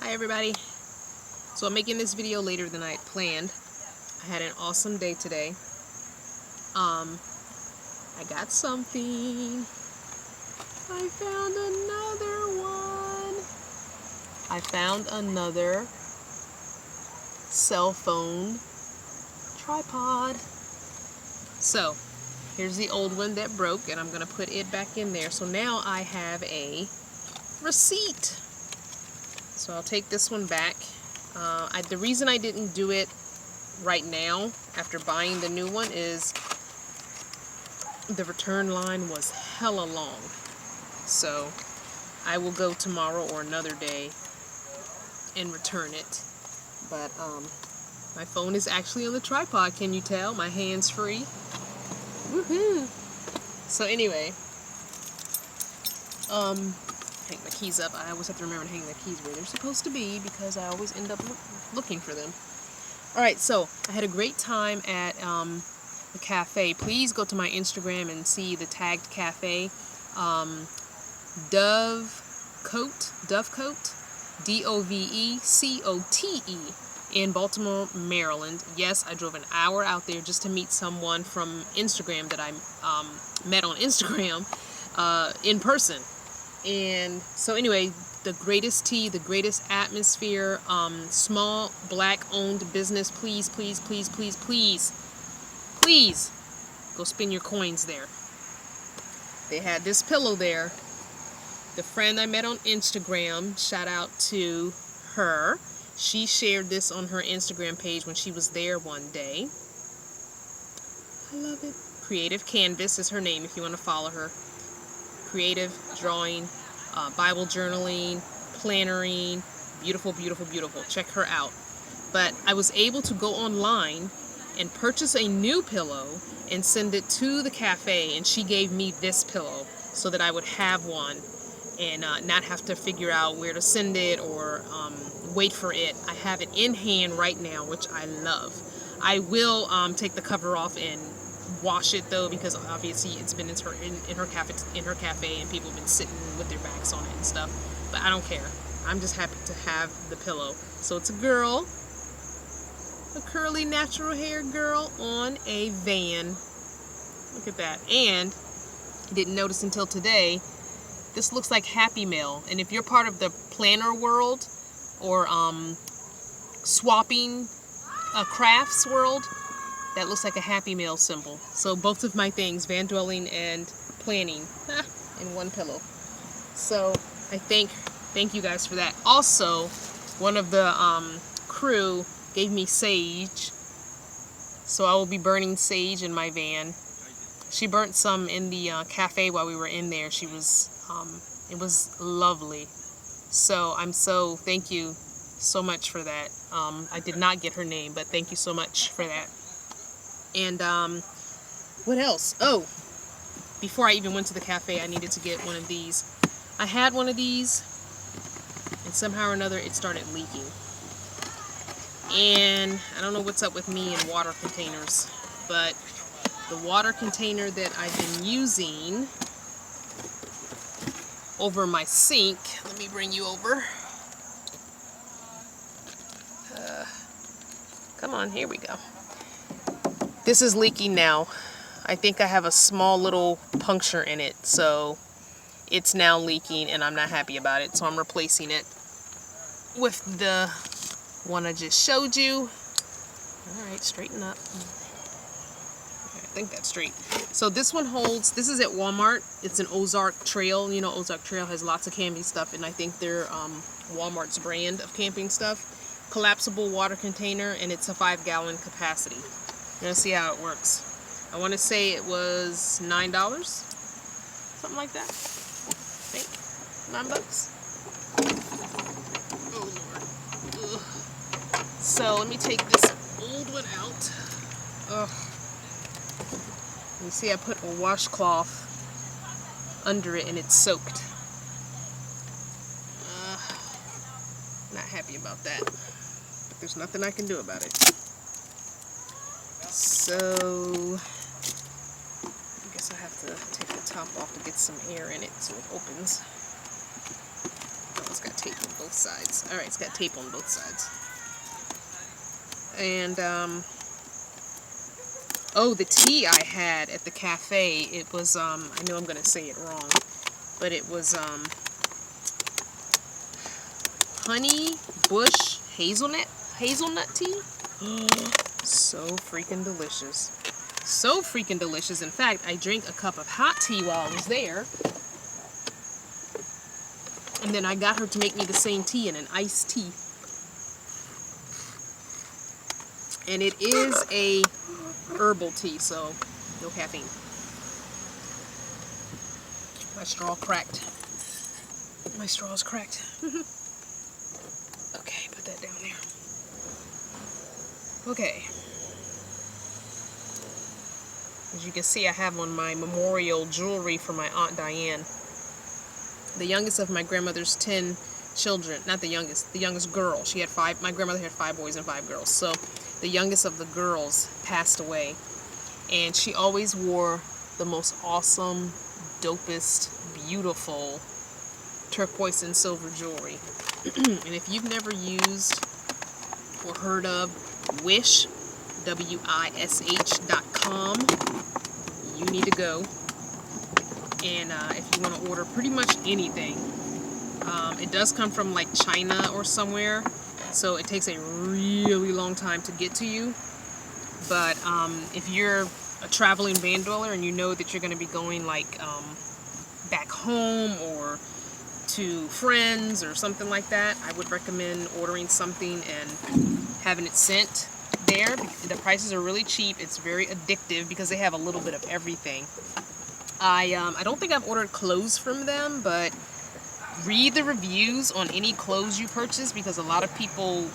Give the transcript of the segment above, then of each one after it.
Hi everybody. So I'm making this video later than I had planned. I had an awesome day today. I got something. I found another one. I found another cell phone tripod. So here's the old one that broke, and I'm gonna put it back in there. So now I have a receipt. So I'll take this one back. The reason I didn't do it right now after buying the new one is the return line was hella long. So I will go tomorrow or another day and return it. But my phone is actually on the tripod. Can you tell? My hand's free. Woohoo! So anyway, hang my keys up. I always have to remember to hang the keys where they're supposed to be because I always end up looking for them. Alright, so I had a great time at the cafe. Please go to my Instagram and see the tagged cafe. Dovecote, Dovecote, in Baltimore, Maryland. Yes, I drove an hour out there just to meet someone from Instagram that I met on Instagram in person. And so anyway, the greatest tea, the greatest atmosphere, small black owned business. Please, please, please, please, please, please go spend your coins there. They had this pillow there. The friend I met on Instagram, shout out to her. She shared this on her Instagram page when she was there one day. I love it. Creative Canvas is her name if you want to follow her. Creative drawing, Bible journaling, plannering, beautiful, beautiful, beautiful. Check her out. But I was able to go online and purchase a new pillow and send it to the cafe, and she gave me this pillow so that I would have one and not have to figure out where to send it or wait for it. I have it in hand right now, which I love. I will take the cover off and wash it though, because obviously it's been in her cafe and people have been sitting with their backs on it and stuff. But I don't care. I'm just happy to have the pillow. So it's a girl, a curly natural hair girl on a van. Look at that. And I didn't notice until today, this looks like Happy Mail. And if you're part of the planner world or swapping crafts world, that looks like a Happy Mail symbol. So both of my things, van dwelling and planning, in one pillow. So I thank you guys for that. Also, one of the crew gave me sage, so I will be burning sage in my van. She burnt some in the cafe while we were in there. She was, it was lovely. So thank you so much for that. I did not get her name, but thank you so much for that. And what else? Oh, before I even went to the cafe, I needed to get one of these. I had one of these, and somehow or another it started leaking. And I don't know what's up with me and water containers, but the water container that I've been using over my sink, let me bring you over. Come on, here we go. This is leaking now. I think I have a small little puncture in it, so it's now leaking and I'm not happy about it. So I'm replacing it with the one I just showed you. Alright, straighten up. I think that's straight. So this one holds, this is at Walmart. It's an Ozark Trail. You know, Ozark Trail has lots of camping stuff, and I think they're Walmart's brand of camping stuff. Collapsible water container, and it's a 5-gallon capacity. Let's see how it works. I want to say it was $9, something like that. I think $9. Oh Lord. Ugh. So let me take this old one out. Ugh. You see, I put a washcloth under it and it's soaked. Not happy about that. But there's nothing I can do about it. So I guess I have to take the top off to get some air in it so it opens. got tape on both sides. Alright, it's got tape on both sides. And, oh, the tea I had at the cafe, it was, I know I'm going to say it wrong, but it was, honey bush hazelnut tea. So freaking delicious. So freaking delicious. In fact, I drank a cup of hot tea while I was there. And then I got her to make me the same tea in an iced tea. And it is a herbal tea, so no caffeine. My straw cracked. My straw is cracked. Okay, put that down there. Okay. As you can see, I have on my memorial jewelry for my Aunt Diane. The youngest of my grandmother's 10 children, not the youngest girl. She had 5, my grandmother had 5 boys and 5 girls. So the youngest of the girls passed away. And she always wore the most awesome, dopest, beautiful turquoise and silver jewelry. And if you've never used or heard of Wish, WISH.com, you need to go. And if you want to order pretty much anything, it does come from like China or somewhere, so it takes a really long time to get to you. But if you're a traveling van dweller and you know that you're going to be going like back home or to friends or something like that, I would recommend ordering something and having it sent there. The prices are really cheap. It's very addictive because they have a little bit of everything. I don't think I've ordered clothes from them, but read the reviews on any clothes you purchase, because a lot of people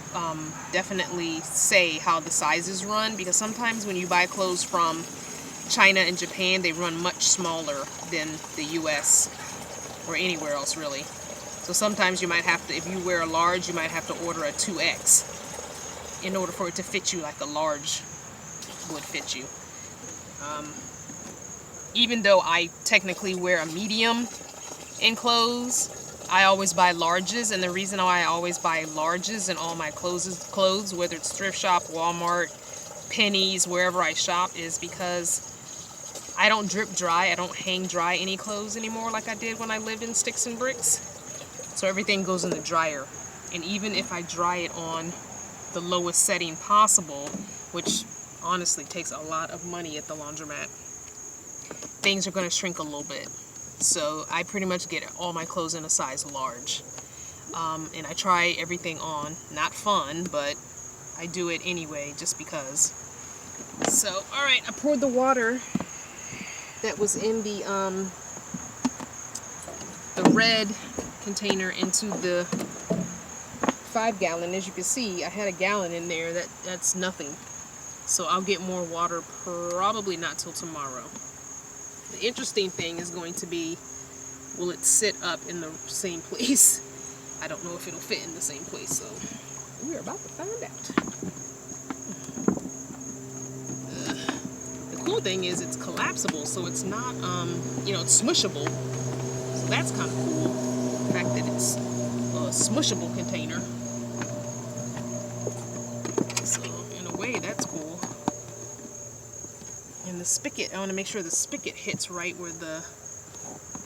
definitely say how the sizes run, because sometimes when you buy clothes from China and Japan, they run much smaller than the US or anywhere else really. So sometimes you might have to, if you wear a large, you might have to order a 2X in order for it to fit you like a large would fit you. Even though I technically wear a medium in clothes, I always buy larges, and the reason why I always buy larges in all my clothes, whether it's thrift shop, Walmart, Pennies, wherever I shop, is because I don't drip dry. I don't hang dry any clothes anymore like I did when I lived in Sticks and Bricks. So everything goes in the dryer. And even if I dry it on the lowest setting possible, which honestly takes a lot of money at the laundromat, things are going to shrink a little bit. So I pretty much get all my clothes in a size large. And I try everything on. Not fun, but I do it anyway just because. So, alright, I poured the water that was in the red container into the 5-gallon. As you can see, I had a gallon in there. That's nothing. So I'll get more water probably not till tomorrow. The interesting thing is going to be, will it sit up in the same place? I don't know if it'll fit in the same place, so we're about to find out. The cool thing is it's collapsible, so it's not, you know, it's smushable. So that's kind of cool. The fact that it's a smushable container. So in a way, that's cool. And the spigot, I want to make sure the spigot hits right where the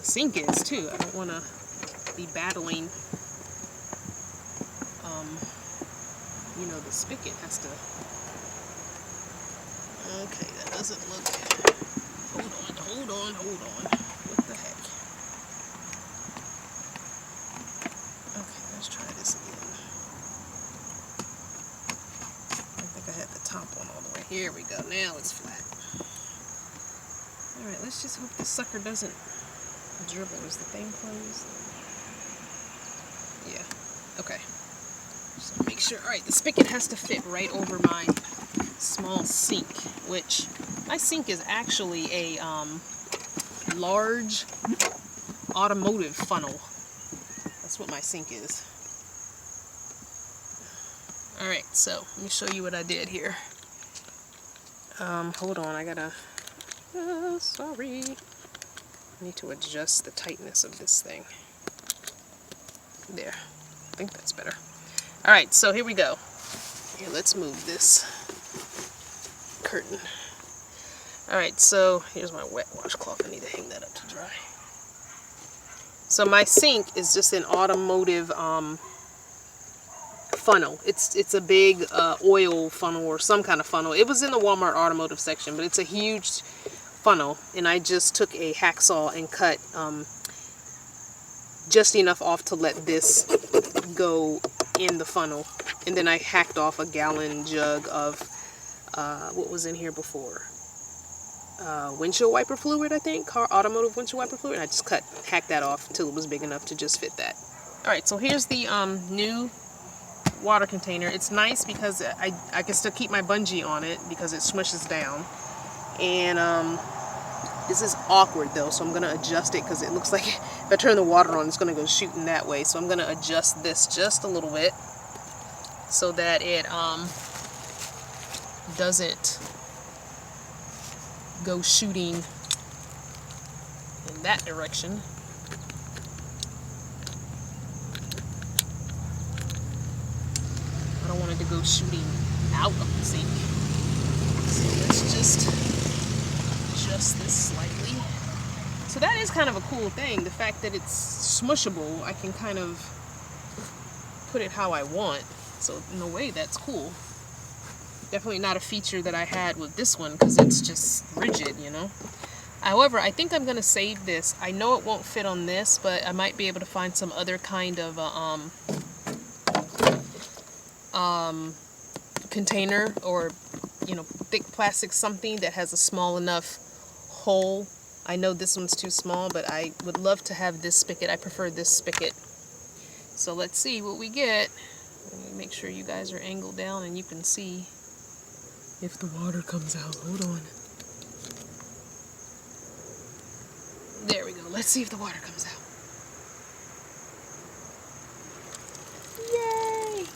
sink is too. I don't want to be battling, you know, the spigot has to, okay, that doesn't look, hold on, what the heck. Okay, let's try this again. I think I had the top one all the way. Here we go, now it's flat. Alright, let's just hope the sucker doesn't dribble. Is the thing closed? Yeah. Okay. So make sure. Alright, the spigot has to fit right over my small sink, which my sink is actually a large automotive funnel. That's what my sink is. Alright, so let me show you what I did here. Hold on, I gotta... sorry. I need to adjust the tightness of this thing. There. I think that's better. Alright, so here we go. Here, let's move this curtain. Alright, so here's my wet washcloth. I need to hang that up to dry. So my sink is just an automotive funnel. It's a big oil funnel or some kind of funnel. It was in the Walmart automotive section, but it's a huge funnel. And I just took a hacksaw and cut just enough off to let this go in the funnel. And then I hacked off a gallon jug of what was in here before. Windshield wiper fluid, I think. Automotive windshield wiper fluid. And I just hacked that off until it was big enough to just fit that. Alright, so here's the new water container. It's nice because I can still keep my bungee on it because it smushes down. And this is awkward though, so I'm going to adjust it because it looks like if I turn the water on, it's going to go shooting that way. So I'm going to adjust this just a little bit so that it doesn't go shooting in that direction. I don't want it to go shooting out of the sink. So let's just adjust this slightly. So that is kind of a cool thing. The fact that it's smushable, I can kind of put it how I want. So in a way, that's cool. Definitely not a feature that I had with this one because it's just rigid, you know. However, I think I'm going to save this. I know it won't fit on this, but I might be able to find some other kind of container or, you know, thick plastic something that has a small enough hole. I know this one's too small, but I would love to have this spigot. I prefer this spigot. So let's see what we get. Let me make sure you guys are angled down and you can see if the water comes out. Hold on. There we go. Let's see if the water comes out. Yay!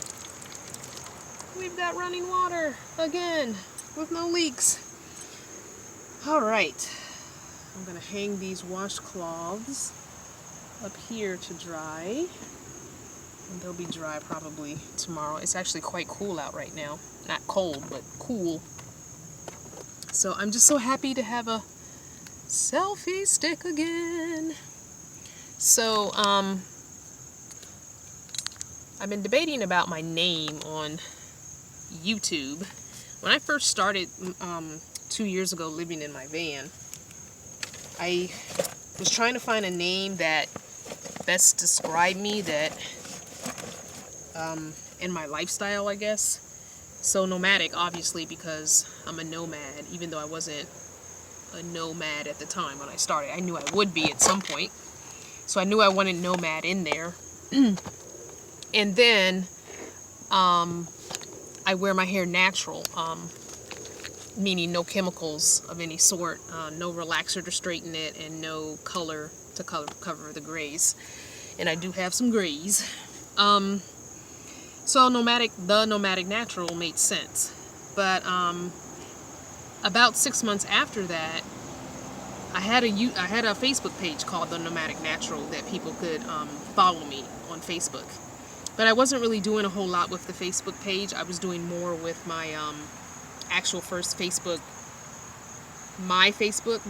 We've got running water again with no leaks. Alright. I'm going to hang these washcloths up here to dry. And they'll be dry probably tomorrow. It's actually quite cool out right now. Not cold, but cool. So I'm just so happy to have a selfie stick again. So, I've been debating about my name on YouTube. When I first started 2 years ago living in my van, I was trying to find a name that best described me, that in my lifestyle, I guess. So nomadic, obviously, because I'm a nomad, even though I wasn't a nomad at the time when I started. I knew I would be at some point. So I knew I wanted nomad in there. And then I wear my hair natural, meaning no chemicals of any sort, no relaxer to straighten it, and no color to cover the grays. And I do have some grays. So the nomadic natural made sense. But about 6 months after that, I had a Facebook page called the Nomadic Natural that people could follow me on Facebook. But I wasn't really doing a whole lot with the Facebook page. I was doing more with my actual first Facebook, my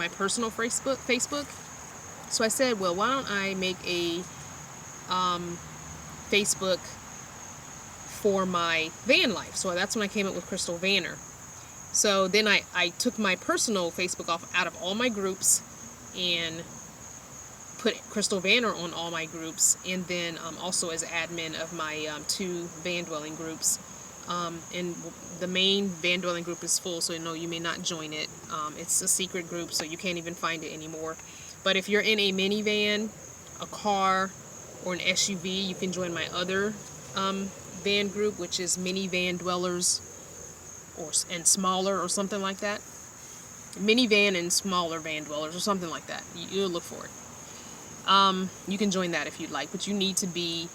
personal Facebook. So I said, well, why don't I make a Facebook for my van life? So that's when I came up with Crystal Vanner. So then I took my personal Facebook out of all my groups and put Crystal Vanner on all my groups, and then also as admin of my 2 van dwelling groups. And the main van dwelling group is full, so no, you may not join it. It's a secret group, so you can't even find it anymore. But if you're in a minivan, a car, or an SUV, you can join my other van group, which is minivan dwellers and smaller, or something like that. Minivan and smaller van dwellers, or something like that. You'll look for it. You can join that if you'd like, but you need to be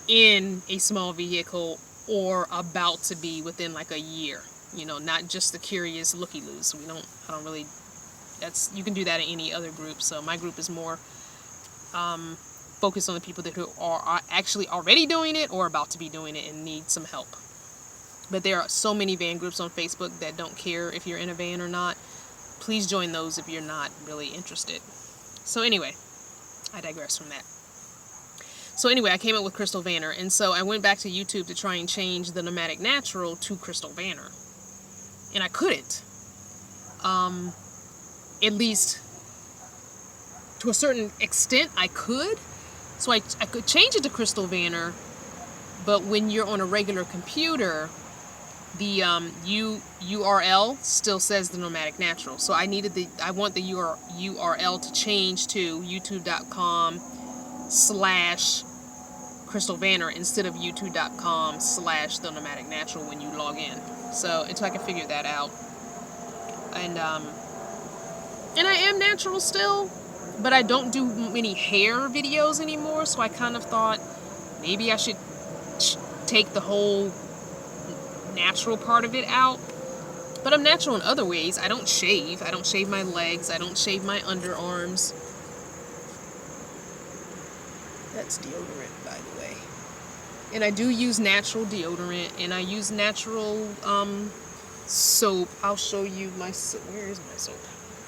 in a small vehicle or about to be within like a year. You know, not just the curious looky-loos. I don't really. You can do that in any other group. So my group is more focus on the people that are actually already doing it or about to be doing it and need some help. But there are so many van groups on Facebook that don't care if you're in a van or not. Please join those if you're not really interested. So anyway, I digress from that. So anyway, I came up with Crystal Vanner, and so I went back to YouTube to try and change the Nomadic Natural to Crystal Vanner. And I couldn't. At least to a certain extent I could. So I could change it to Crystal Vanner, but when you're on a regular computer, the URL still says the Nomadic Natural. So I want the URL to change to youtube.com/Crystal Vanner instead of youtube.com/the Nomadic Natural when you log in. So until I can figure that out. And I am natural still, but I don't do many hair videos anymore, so I kind of thought maybe I should take the whole natural part of it out. But I'm natural in other ways. I don't shave. I don't shave my legs. I don't shave my underarms. That's deodorant, by the way. And I do use natural deodorant, and I use natural soap. I'll show you my soap. Where is my soap?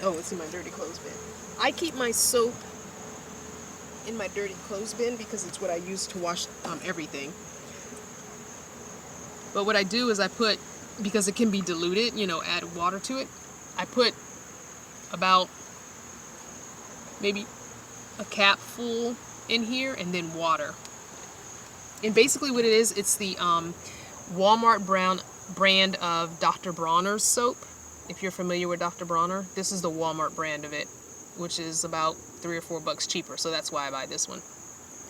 Oh, it's in my dirty clothes bin. I keep my soap in my dirty clothes bin because it's what I use to wash everything. But what I do is I put, because it can be diluted, add water to it, I put about maybe a cap full in here and then water. And basically what it is, it's the Walmart brand of Dr. Bronner's soap. If you're familiar with Dr. Bronner, this is the Walmart brand of it, which is about $3 or $4 cheaper, so that's why I buy this one.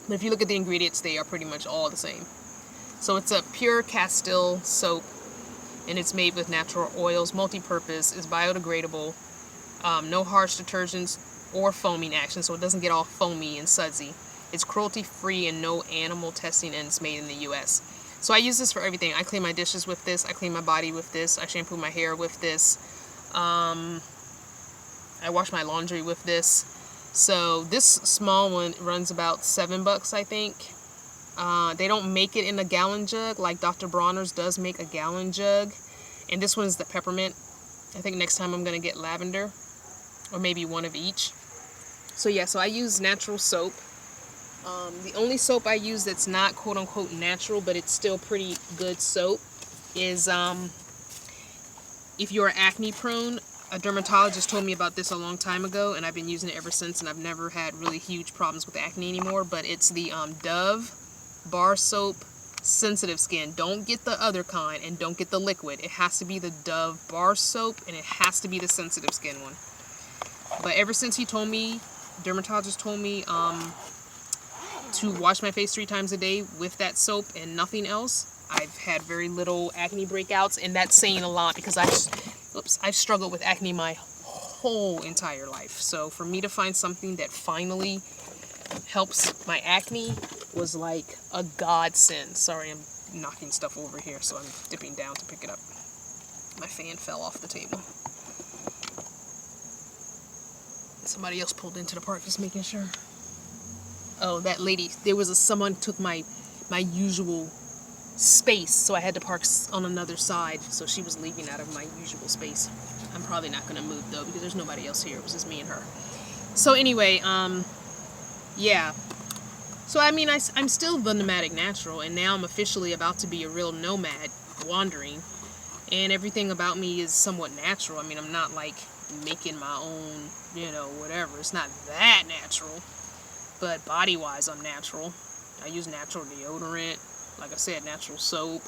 But if you look at the ingredients, they are pretty much all the same. So it's a pure Castile soap, and it's made with natural oils, multi-purpose, is biodegradable, no harsh detergents or foaming action, so it doesn't get all foamy and sudsy. It's cruelty-free and no animal testing, and it's made in the U.S. So I use this for everything. I clean my dishes with this. I clean my body with this. I shampoo my hair with this. I wash my laundry with this. So this small one runs about $7, I think. They don't make it in a gallon jug like Dr. Bronner's does make a gallon jug. And this one is the peppermint. I think next time I'm going to get lavender, or maybe one of each. So yeah, so I use natural soap. The only soap I use that's not quote-unquote natural, but it's still pretty good soap, is if you're acne prone. A dermatologist told me about this a long time ago, and I've been using it ever since, and I've never had really huge problems with acne anymore. But it's the Dove Bar Soap Sensitive Skin. Don't get the other kind, and don't get the liquid. It has to be the Dove Bar Soap, and it has to be the sensitive skin one. But ever since he told me, dermatologist told me to wash my face 3 times a day with that soap and nothing else, I've had very little acne breakouts, and that's saying a lot because I've struggled with acne my whole entire life. So for me to find something that finally helps my acne was like a godsend. Sorry, I'm knocking stuff over here, so I'm dipping down to pick it up. My fan fell off the table. Somebody else pulled into the park, just making sure. Oh, that lady, someone took my usual space, so I had to park on another side, so she was leaving out of my usual space. I'm probably not going to move though, because there's nobody else here. It was just me and her. So anyway, yeah. So I mean, I'm still the Nomadic Natural, and now I'm officially about to be a real nomad, wandering, and everything about me is somewhat natural. I mean, I'm not like making my own, whatever. It's not that natural, but body-wise, I'm natural. I use natural deodorant. Like I said, natural soap.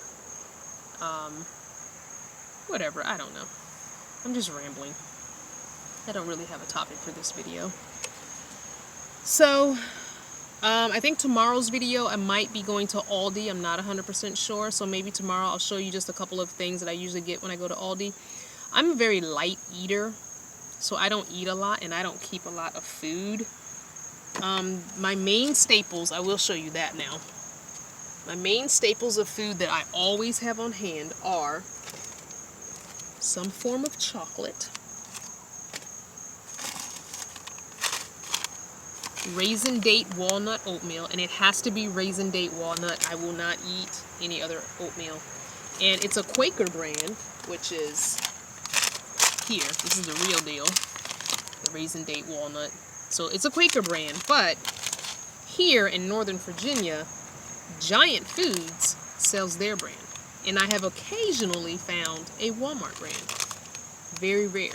Whatever, I don't know. I'm just rambling. I don't really have a topic for this video. So, I think tomorrow's video I might be going to Aldi. I'm not 100% sure. So maybe tomorrow I'll show you just a couple of things that I usually get when I go to Aldi. I'm a very light eater, so I don't eat a lot and I don't keep a lot of food. My main staples, I will show you that now. My main staples of food that I always have on hand are some form of chocolate, raisin date walnut oatmeal, and it has to be raisin date walnut. I will not eat any other oatmeal. And it's a Quaker brand, which is here. This is the real deal, the raisin date walnut. So it's a Quaker brand, but here in Northern Virginia, Giant Foods sells their brand. And I have occasionally found a Walmart brand. Very rare.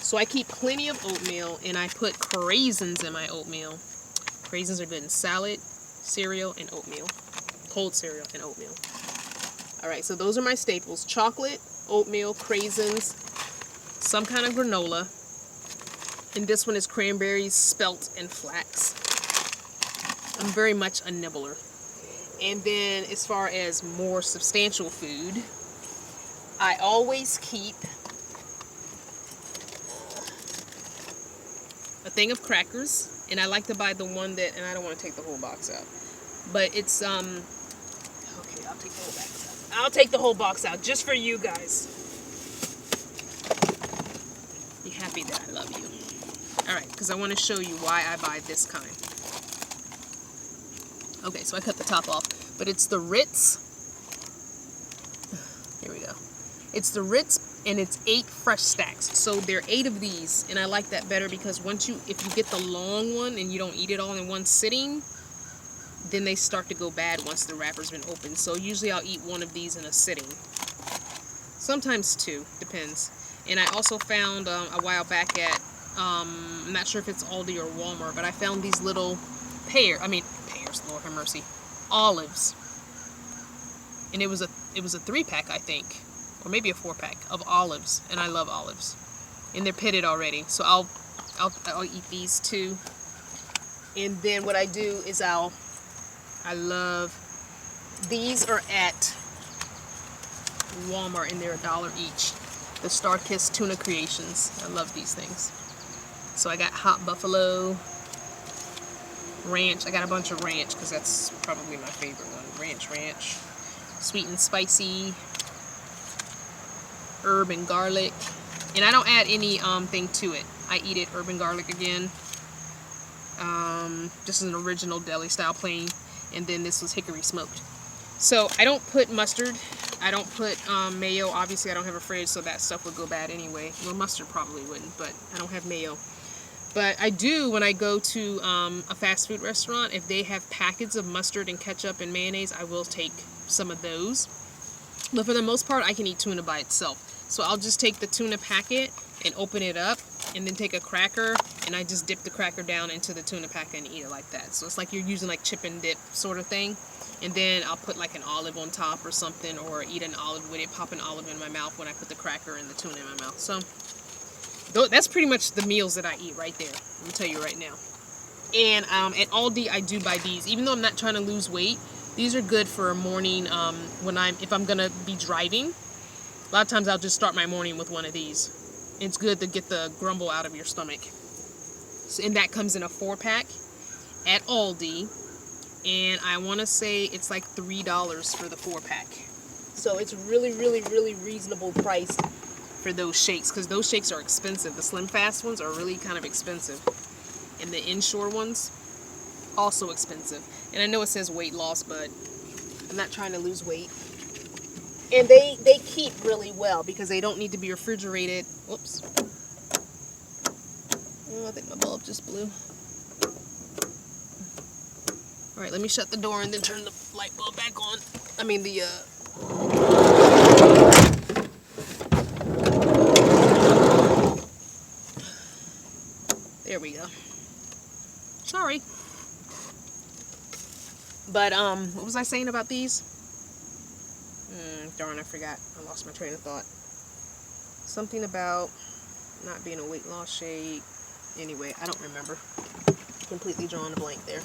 So I keep plenty of oatmeal, and I put craisins in my oatmeal. Craisins are good in salad, cereal, and oatmeal. Cold cereal and oatmeal. Alright, so those are my staples. Chocolate, oatmeal, craisins, some kind of granola. And this one is cranberries, spelt, and flax. I'm very much a nibbler. And then as far as more substantial food, I always keep a thing of crackers, and I like to buy the one that, and I don't want to take the whole box out, but it's okay, I'll take the whole box out. I'll take the whole box out just for you guys. Be happy that I love you. Alright, because I want to show you why I buy this kind. Okay, so I cut the top off, but it's the Ritz. Here we go. It's the Ritz, and it's 8 fresh stacks. So there are 8 of these, and I like that better because if you get the long one and you don't eat it all in one sitting, then they start to go bad once the wrapper's been opened. So usually I'll eat one of these in a sitting. Sometimes 2, depends. And I also found a while back at, I'm not sure if it's Aldi or Walmart, but I found these little pears, Lord have mercy, olives. And it was a 3-pack, I think, or maybe a 4-pack of olives, and I love olives. And they're pitted already, so I'll eat these too. And then what I do is these are at Walmart, and they're $1 each. The Star-Kissed Tuna Creations. I love these things. So I got hot buffalo, ranch. I got a bunch of ranch because that's probably my favorite one. Ranch. Sweet and spicy. Herb and garlic. And I don't add any thing to it. I eat it herb and garlic again. Just an original deli style plain. And then this was hickory smoked. So I don't put mustard. I don't put mayo. Obviously I don't have a fridge, so that stuff would go bad anyway. Well, mustard probably wouldn't, but I don't have mayo. But I do when I go to a fast food restaurant. If they have packets of mustard and ketchup and mayonnaise, I will take some of those. But for the most part, I can eat tuna by itself. So I'll just take the tuna packet and open it up, and then take a cracker, and I just dip the cracker down into the tuna packet and eat it like that. So it's like you're using like chip and dip sort of thing. And then I'll put like an olive on top or something, or eat an olive with it, pop an olive in my mouth when I put the cracker and the tuna in my mouth. So that's pretty much the meals that I eat right there. Let me tell you right now. And at Aldi, I do buy these. Even though I'm not trying to lose weight, these are good for a morning if I'm gonna be driving. A lot of times I'll just start my morning with one of these. It's good to get the grumble out of your stomach. So, and that comes in a 4-pack at Aldi. And I want to say it's like $3 for the 4-pack. So it's really, really, really reasonable price for those shakes, because those shakes are expensive. The Slim Fast ones are really kind of expensive. And the Inshore ones, also expensive. And I know it says weight loss, but I'm not trying to lose weight. And they keep really well because they don't need to be refrigerated. Whoops. Oh, I think my bulb just blew. Alright, let me shut the door and then turn the light bulb back on. I mean the, there we go. Sorry. But, what was I saying about these? Darn, I forgot. I lost my train of thought. Something about not being a weight loss shake. Anyway, I don't remember. Completely drawing a blank there.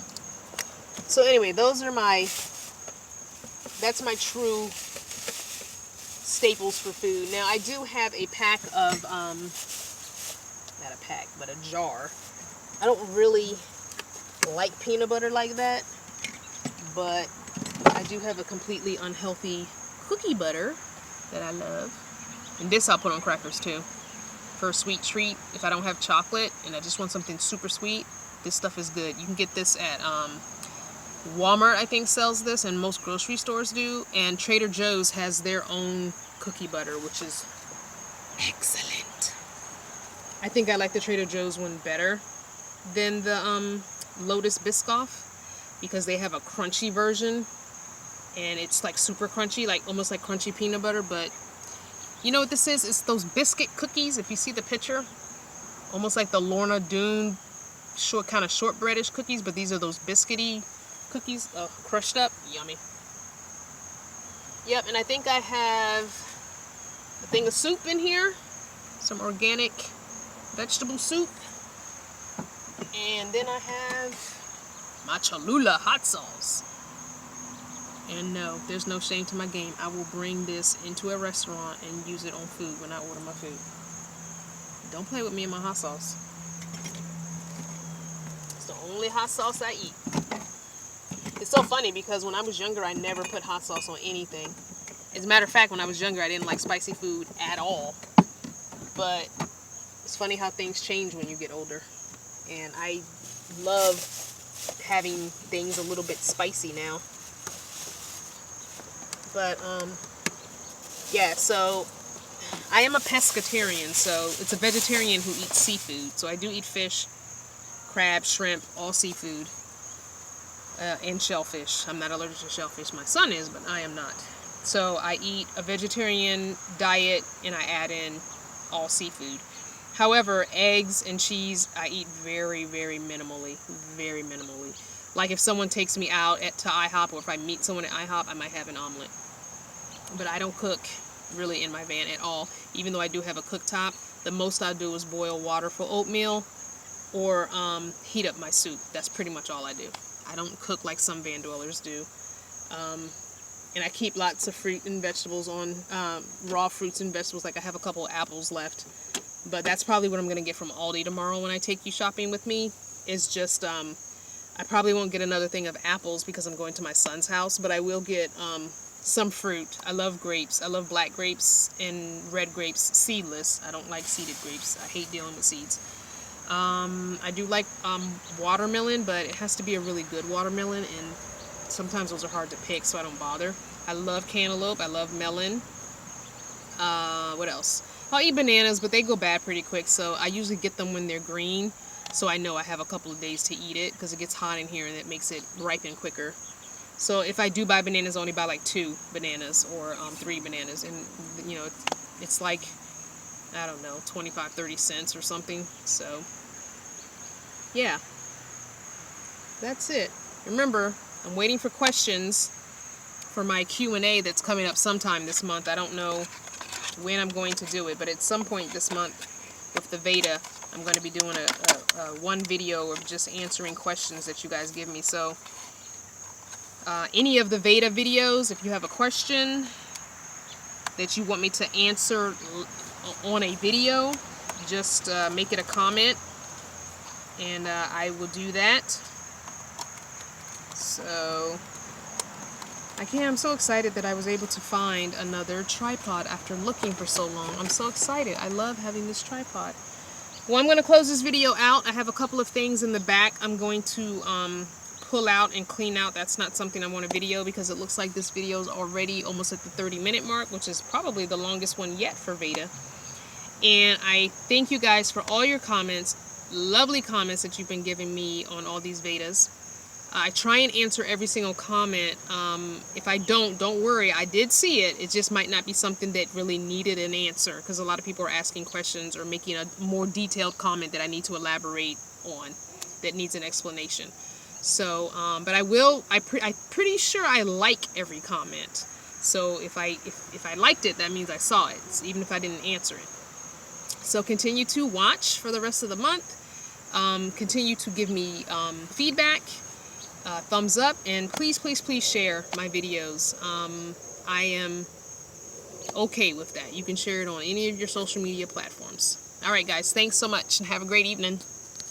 So anyway, that's my true staples for food. Now I do have a pack of, not a pack, but a jar. I don't really like peanut butter like that, but I do have a completely unhealthy cookie butter that I love. And this I'll put on crackers too. For a sweet treat, if I don't have chocolate and I just want something super sweet, This stuff is good. You can get this at Walmart, I think, sells this, and most grocery stores do. And Trader Joe's has their own cookie butter, which is excellent. I think I like the Trader Joe's one better than the Lotus Biscoff, because they have a crunchy version, and it's like super crunchy, like almost like crunchy peanut butter. But you know what this is? It's those biscuit cookies. If you see the picture, almost like the Lorna Doone kind of shortbreadish cookies, but these are those biscuity cookies, crushed up. Yummy. Yep, and I think I have a thing of soup in here, some organic vegetable soup, and then I have my Cholula hot sauce. And no, there's no shame to my game. I will bring this into a restaurant and use it on food when I order my food. Don't play with me and my hot sauce. It's the only hot sauce I eat. It's so funny because when I was younger, I never put hot sauce on anything. As a matter of fact, when I was younger, I didn't like spicy food at all. But it's funny how things change when you get older. And I love having things a little bit spicy now. But, yeah, so I am a pescatarian, so it's a vegetarian who eats seafood. So I do eat fish, crab, shrimp, all seafood, and shellfish. I'm not allergic to shellfish. My son is, but I am not. So I eat a vegetarian diet, and I add in all seafood. However, eggs and cheese, I eat very, very minimally. Very minimally. Like if someone takes me out to IHOP, or if I meet someone at IHOP, I might have an omelet. But I don't cook really in my van at all. Even though I do have a cooktop, the most I do is boil water for oatmeal or heat up my soup. That's pretty much all I do. I don't cook like some van dwellers do. And I keep lots of fruit and vegetables on, raw fruits and vegetables. Like I have a couple of apples left. But that's probably what I'm going to get from Aldi tomorrow when I take you shopping with me. Is just, I probably won't get another thing of apples because I'm going to my son's house. But I will get some fruit. I love grapes. I love black grapes and red grapes seedless. I don't like seeded grapes. I hate dealing with seeds. I do like watermelon, but it has to be a really good watermelon, and sometimes those are hard to pick, so I don't bother. I love cantaloupe. I love melon. What else? I'll eat bananas, but they go bad pretty quick, so I usually get them when they're green, so I know I have a couple of days to eat it, because it gets hot in here and it makes it ripen quicker. So if I do buy bananas, I only buy like 2 bananas or 3 bananas, and you know, it's like, I don't know, 25-30 cents or something. So yeah, that's it. Remember, I'm waiting for questions for my Q&A that's coming up sometime this month. I don't know when I'm going to do it, but at some point this month with the VEDA, I'm going to be doing a one video of just answering questions that you guys give me. So any of the VEDA videos, if you have a question that you want me to answer on a video, just make it a comment, and I will do that. So I'm so excited that I was able to find another tripod after looking for so long. I'm so excited. I love having this tripod. Well, I'm going to close this video out. I have a couple of things in the back I'm going to pull out and clean out. That's not something I want to video, because it looks like this video is already almost at the 30-minute mark, which is probably the longest one yet for VEDA. And I thank you guys for all your comments, lovely comments that you've been giving me on all these VEDAs. I try and answer every single comment. If I don't worry, I did see it. It just might not be something that really needed an answer, because a lot of people are asking questions or making a more detailed comment that I need to elaborate on, that needs an explanation. So, but I'm pretty sure I like every comment. So if I liked it, that means I saw it, even if I didn't answer it. So continue to watch for the rest of the month. Continue to give me feedback, thumbs up, and please, please, please share my videos. I am okay with that. You can share it on any of your social media platforms. All right, guys, thanks so much, and have a great evening.